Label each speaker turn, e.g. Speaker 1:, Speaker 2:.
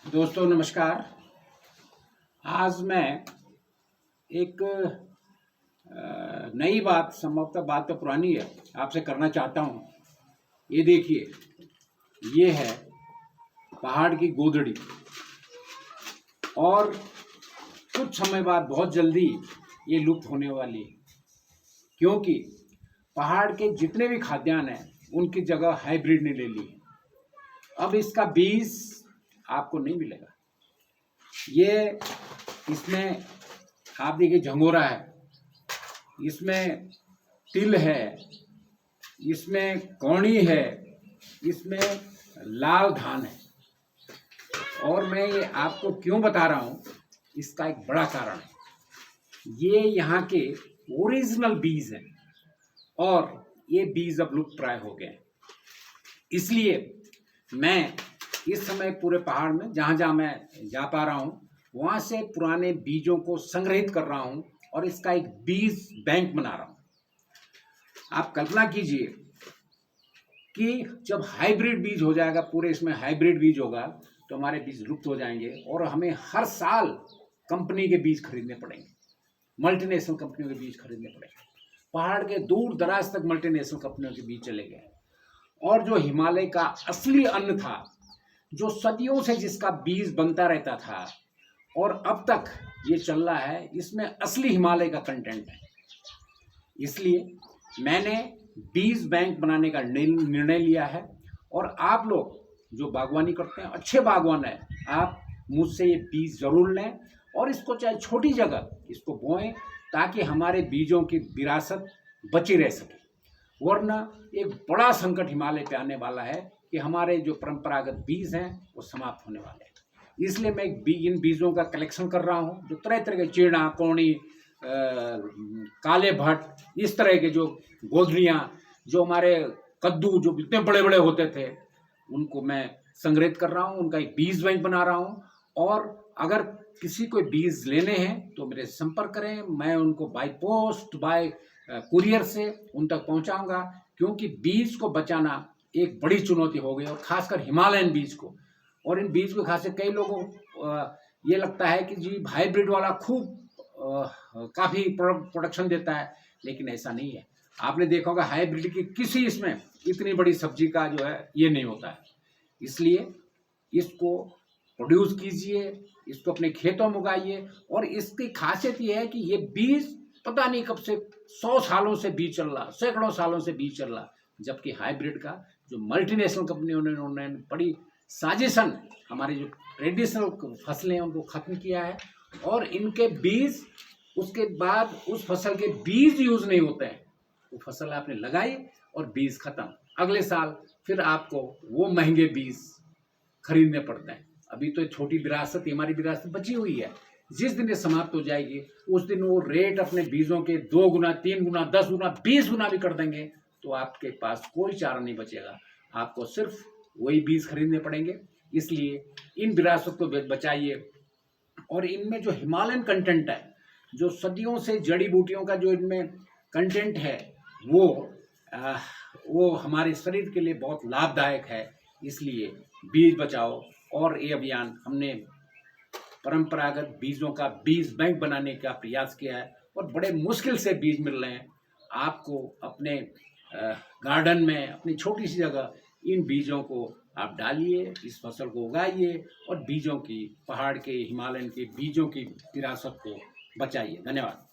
Speaker 1: दोस्तों नमस्कार। आज मैं एक नई बात, संभवतः बात तो पुरानी है, आपसे करना चाहता हूँ। ये देखिए, ये है पहाड़ की गोदड़ी और कुछ समय बाद बहुत जल्दी ये लुप्त होने वाली है, क्योंकि पहाड़ के जितने भी खाद्यान्न हैं उनकी जगह हाइब्रिड ने ले ली है। अब इसका बीज आपको नहीं मिलेगा। ये इसमें आप देखिए झंगोरा है, इसमें तिल है, इसमें कौड़ी है, इसमें लाल धान है। और मैं ये आपको क्यों बता रहा हूँ, इसका एक बड़ा कारण है। ये यहाँ के ओरिजिनल बीज हैं और ये बीज अब लुप्त प्राय हो गए हैं। इसलिए मैं इस समय पूरे पहाड़ में जहाँ जहाँ मैं जा पा रहा हूँ वहाँ से पुराने बीजों को संग्रहित कर रहा हूँ और इसका एक बीज बैंक बना रहा हूँ। आप कल्पना कीजिए कि जब हाइब्रिड बीज हो जाएगा, पूरे इसमें हाइब्रिड बीज होगा, तो हमारे बीज लुप्त हो जाएंगे और हमें हर साल कंपनी के बीज खरीदने पड़ेंगे, मल्टीनेशनल कंपनियों के बीज खरीदने पड़ेंगे। पहाड़ के दूर दराज तक मल्टीनेशनल कंपनियों के बीज चले गए और जो हिमालय का असली अन्न था, जो सदियों से जिसका बीज बनता रहता था और अब तक ये चल रहा है, इसमें असली हिमालय का कंटेंट है। इसलिए मैंने बीज बैंक बनाने का निर्णय लिया है और आप लोग जो बागवानी करते हैं, अच्छे बागवान हैं, आप मुझसे ये बीज जरूर लें और इसको चाहे छोटी जगह इसको बोएं, ताकि हमारे बीजों की विरासत बची रह सके। वरना एक बड़ा संकट हिमालय पे आने वाला है कि हमारे जो परंपरागत बीज हैं वो समाप्त होने वाले हैं। इसलिए मैं इन बीजों का कलेक्शन कर रहा हूँ, जो तरह तरह के चीड़ा, कौड़ी, काले भट्ट, इस तरह के जो गोदड़ियाँ, जो हमारे कद्दू जो इतने बड़े बड़े होते थे, उनको मैं संग्रहित कर रहा हूँ, उनका एक बीज बैंक बना रहा हूँ। और अगर किसी को बीज लेने हैं तो मेरे संपर्क करें, मैं उनको बाय पोस्ट, बाय कुरियर से उन तक पहुंचाऊंगा, क्योंकि बीज को बचाना एक बड़ी चुनौती हो गई, और खासकर हिमालयन बीज को। और इन बीज को खास कई लोगों ये लगता है कि जी हाइब्रिड वाला खूब काफ़ी प्रोडक्शन देता है, लेकिन ऐसा नहीं है। आपने देखा होगा हाइब्रिड की किसी इसमें इतनी बड़ी सब्जी का जो है ये नहीं होता है। इसलिए इसको प्रोड्यूस कीजिए, इसको अपने खेतों में उगाइए। और इसकी खासियत ये है कि ये बीज पता नहीं कब से 100 सालों से बीज चल रहा, सैकड़ों सालों से बीज चल रहा, जबकि हाइब्रिड का जो मल्टीनेशनल कंपनियों ने उन्होंने बड़ी साजिशन हमारी जो ट्रेडिशनल फसलें हैं उनको खत्म किया है। और इनके बीज उसके बाद उस फसल के बीज यूज नहीं होते हैं, वो फसल आपने लगाई और बीज खत्म, अगले साल फिर आपको वो महंगे बीज खरीदने पड़ते हैं। अभी तो छोटी विरासत, हमारी विरासत बची हुई है, जिस दिन ये समाप्त हो जाएगी उस दिन वो रेट अपने बीजों के 2 गुना, 3 गुना, 10 गुना, 20 गुना भी कर देंगे, तो आपके पास कोई चारा नहीं बचेगा, आपको सिर्फ वही बीज खरीदने पड़ेंगे। इसलिए इन विरासत को बचाइए। और इनमें जो हिमालयन कंटेंट है, जो सदियों से जड़ी बूटियों का जो इनमें कंटेंट है, वो हमारे शरीर के लिए बहुत लाभदायक है। इसलिए बीज बचाओ। और ये अभियान हमने परंपरागत बीजों का बीज बैंक बनाने का प्रयास किया है और बड़े मुश्किल से बीज मिल रहे हैं। आपको अपने गार्डन में, अपनी छोटी सी जगह, इन बीजों को आप डालिए, इस फसल को उगाइए और बीजों की, पहाड़ के, हिमालयन के बीजों की विरासत को बचाइए। धन्यवाद।